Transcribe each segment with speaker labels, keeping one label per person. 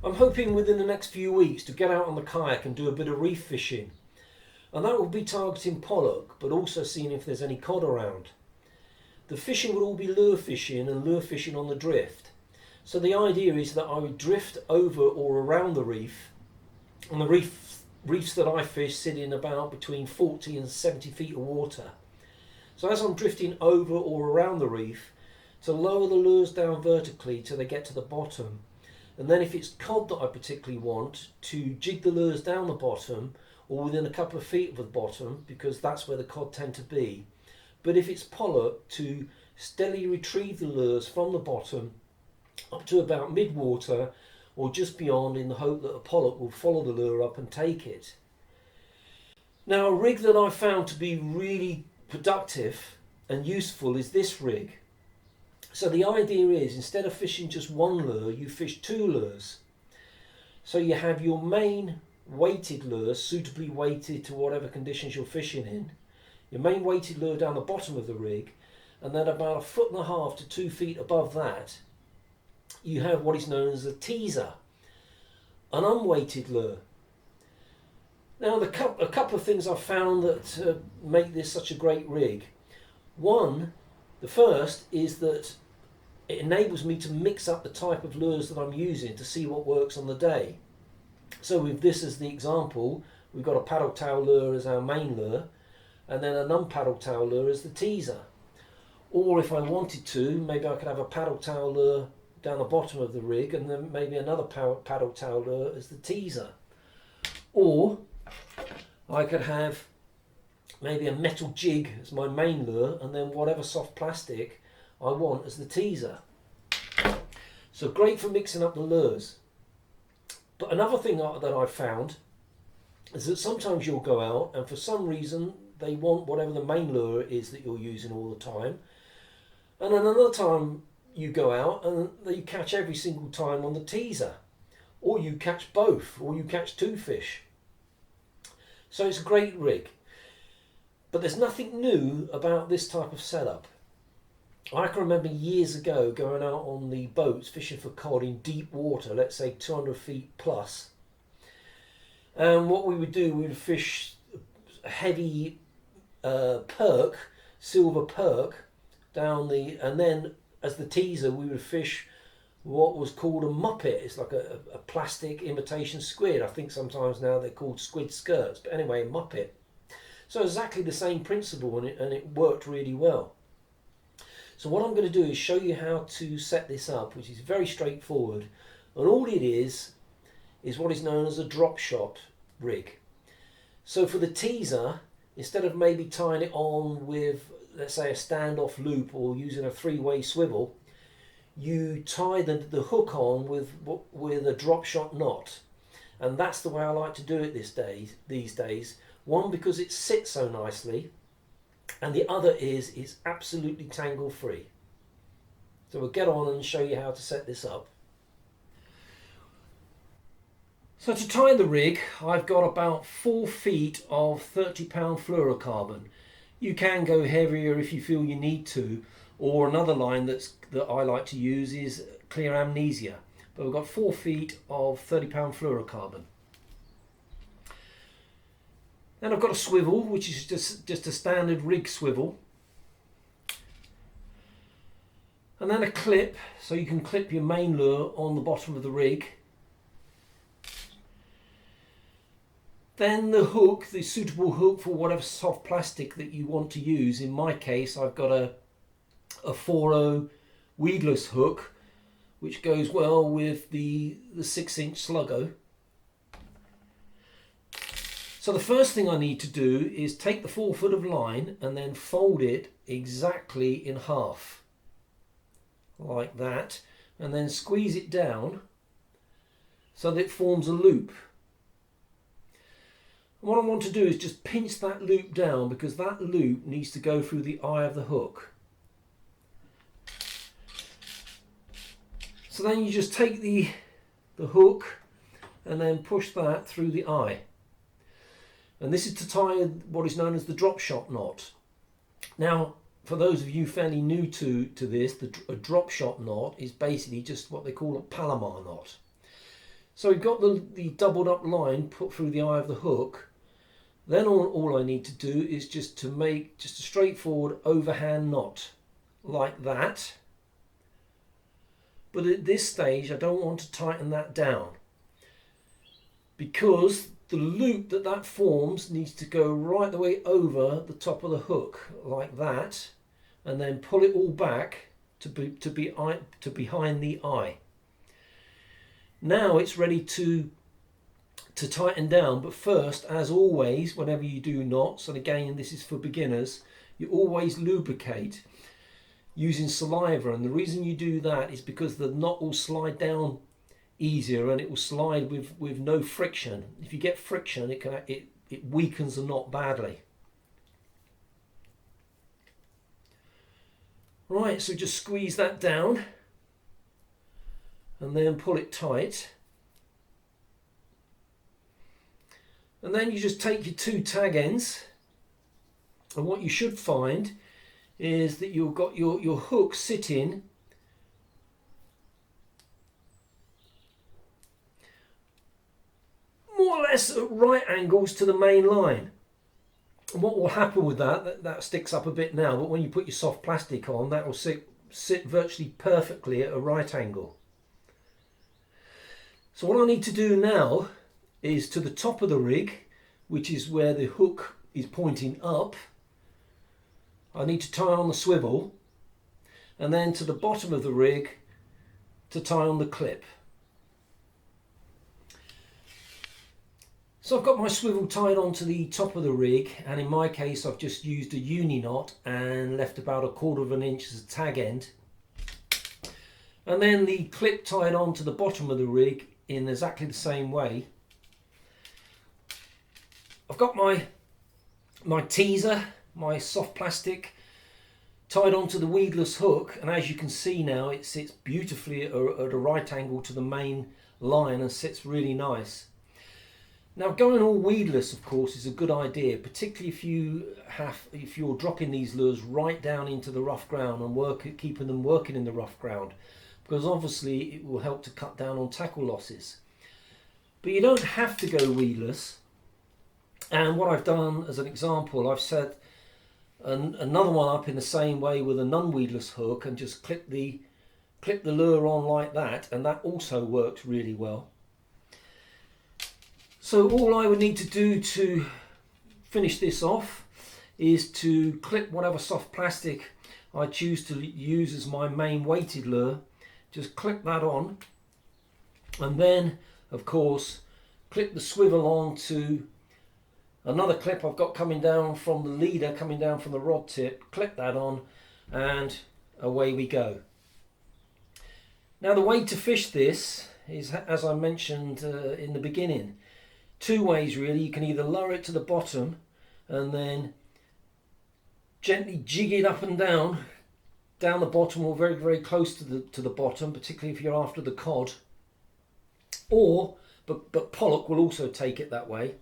Speaker 1: I'm hoping within the next few weeks to get out on the kayak and do a bit of reef fishing. And that will be targeting pollock, but also seeing if there's any cod around. The fishing will all be lure fishing and lure fishing on the drift. So the idea is that I would drift over or around the reef, and the reefs that I fish sit in about between 40 and 70 feet of water. So as I'm drifting over or around the reef, to lower the lures down vertically till they get to the bottom. And then if it's cod that I particularly want, to jig the lures down the bottom or within a couple of feet of the bottom, because that's where the cod tend to be. But if it's pollock, to steadily retrieve the lures from the bottom up to about mid-water or just beyond, in the hope that a pollock will follow the lure up and take it. Now, a rig that I found to be really productive and useful is this rig. So the idea is, instead of fishing just one lure, you fish two lures. So you have your main weighted lure, suitably weighted to whatever conditions you're fishing in, your main weighted lure down the bottom of the rig, and then about 1.5 to 2 feet above that you have what is known as a teaser, an unweighted lure. Now a couple of things I've found that make this such a great rig. The first is that it enables me to mix up the type of lures that I'm using to see what works on the day. So with this as the example, we've got a paddle tail lure as our main lure, and then a non-paddle tail lure as the teaser. Or if I wanted to, maybe I could have a paddle tail lure down the bottom of the rig and then maybe another paddle tail lure as the teaser. Or I could have maybe a metal jig as my main lure and then whatever soft plastic I want as the teaser. So great for mixing up the lures. But another thing that I've found is that sometimes you'll go out and for some reason they want whatever the main lure is that you're using all the time, and then another time you go out and you catch every single time on the teaser, or you catch both, or you catch two fish. So it's a great rig. But there's nothing new about this type of setup. I can remember years ago going out on the boats fishing for cod in deep water, let's say 200 feet plus. And what we would do, we would fish heavy perk, silver perk, and then as the teaser we would fish what was called a muppet. It's like a plastic imitation squid. I think sometimes now they're called squid skirts, but anyway, a muppet. So exactly the same principle, and it worked really well. So what I'm going to do is show you how to set this up, which is very straightforward. And all it is what is known as a drop shot rig. So for the teaser, instead of maybe tying it on with, let's say, a standoff loop or using a three-way swivel, you tie the hook on with a drop shot knot. And that's the way I like to do it these days. One, because it sits so nicely, and the other is it's absolutely tangle free. So we'll get on and show you how to set this up. So to tie the rig, I've got about 4 feet of 30-pound fluorocarbon. You can go heavier if you feel you need to, or another line that I like to use is clear amnesia. But we've got 4 feet of 30-pound fluorocarbon. Then I've got a swivel, which is just a standard rig swivel. And then a clip, so you can clip your main lure on the bottom of the rig. Then the hook, the suitable hook for whatever soft plastic that you want to use. In my case, I've got a 4.0 weedless hook, which goes well with the 6-inch Sluggo. So the first thing I need to do is take the 4 foot of line and then fold it exactly in half, like that, and then squeeze it down so that it forms a loop. And what I want to do is just pinch that loop down, because that loop needs to go through the eye of the hook. So then you just take the hook and then push that through the eye. And this is to tie what is known as the drop shot knot. Now, for those of you fairly new to this, a drop shot knot is basically just what they call a Palomar knot. So we've got the doubled up line put through the eye of the hook. Then all I need to do is just to make just a straightforward overhand knot like that. But at this stage I don't want to tighten that down, because the loop that forms needs to go right the way over the top of the hook like that, and then pull it all back to behind the eye. Now it's ready to tighten down, but first, as always, whenever you do knots, and again this is for beginners, you always lubricate using saliva, and the reason you do that is because the knot will slide down easier and it will slide with no friction. If you get friction, it weakens the knot badly. Right, so just squeeze that down and then pull it tight. And then you just take your two tag ends, and what you should find is that you've got your hook sitting more or less at right angles to the main line. And what will happen with that sticks up a bit now, but when you put your soft plastic on, that will sit virtually perfectly at a right angle. So what I need to do now is to the top of the rig, which is where the hook is pointing up, I need to tie on the swivel, and then to the bottom of the rig to tie on the clip. So I've got my swivel tied onto the top of the rig, and in my case I've just used a uni knot and left about 1/4 of an inch as a tag end, and then the clip tied onto the bottom of the rig in exactly the same way. I've got my teaser, my soft plastic, tied onto the weedless hook, and as you can see now it sits beautifully at a right angle to the main line and sits really nice. Now going all weedless of course is a good idea, particularly if you're dropping these lures right down into the rough ground and keeping them working in the rough ground, because obviously it will help to cut down on tackle losses. But you don't have to go weedless. And what I've done as an example, I've set another one up in the same way with a non-weedless hook and just clip the lure on like that, and that also works really well. So all I would need to do to finish this off is to clip whatever soft plastic I choose to use as my main weighted lure. Just clip that on, and then of course clip the swivel on to another clip I've got coming down from the leader, coming down from the rod tip. Clip that on and away we go. Now the way to fish this is, as I mentioned in the beginning, two ways really. You can either lower it to the bottom and then gently jig it up and down the bottom, or very, very close to the bottom, particularly if you're after the cod. Or, but Pollock will also take it that way.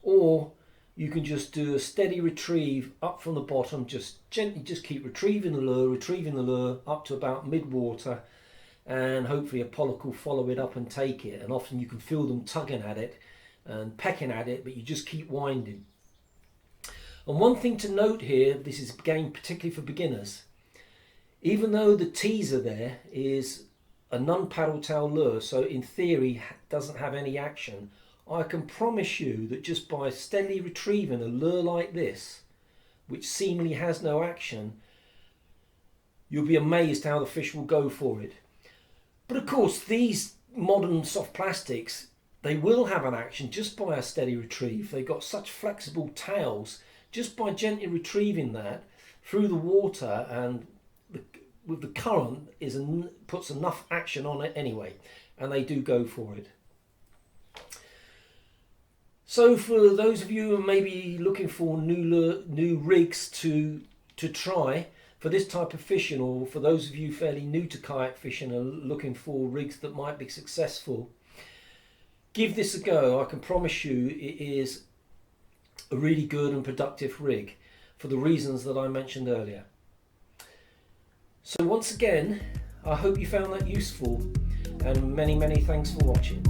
Speaker 1: Or you can just do a steady retrieve up from the bottom, just gently just keep retrieving the lure up to about mid-water, and hopefully a Pollock will follow it up and take it. And often you can feel them tugging at it and pecking at it, but you just keep winding. And one thing to note here, this is again particularly for beginners, even though the teaser there is a non-paddle tail lure, so in theory doesn't have any action, I can promise you that just by steadily retrieving a lure like this, which seemingly has no action, you'll be amazed how the fish will go for it. But of course these modern soft plastics, they will have an action just by a steady retrieve. They've got such flexible tails, just by gently retrieving that through the water and with the current puts enough action on it anyway, and they do go for it. So for those of you who are maybe looking for new rigs to try for this type of fishing, or for those of you fairly new to kayak fishing and are looking for rigs that might be successful, give this a go. I can promise you it is a really good and productive rig for the reasons that I mentioned earlier. So once again, I hope you found that useful, and many thanks for watching.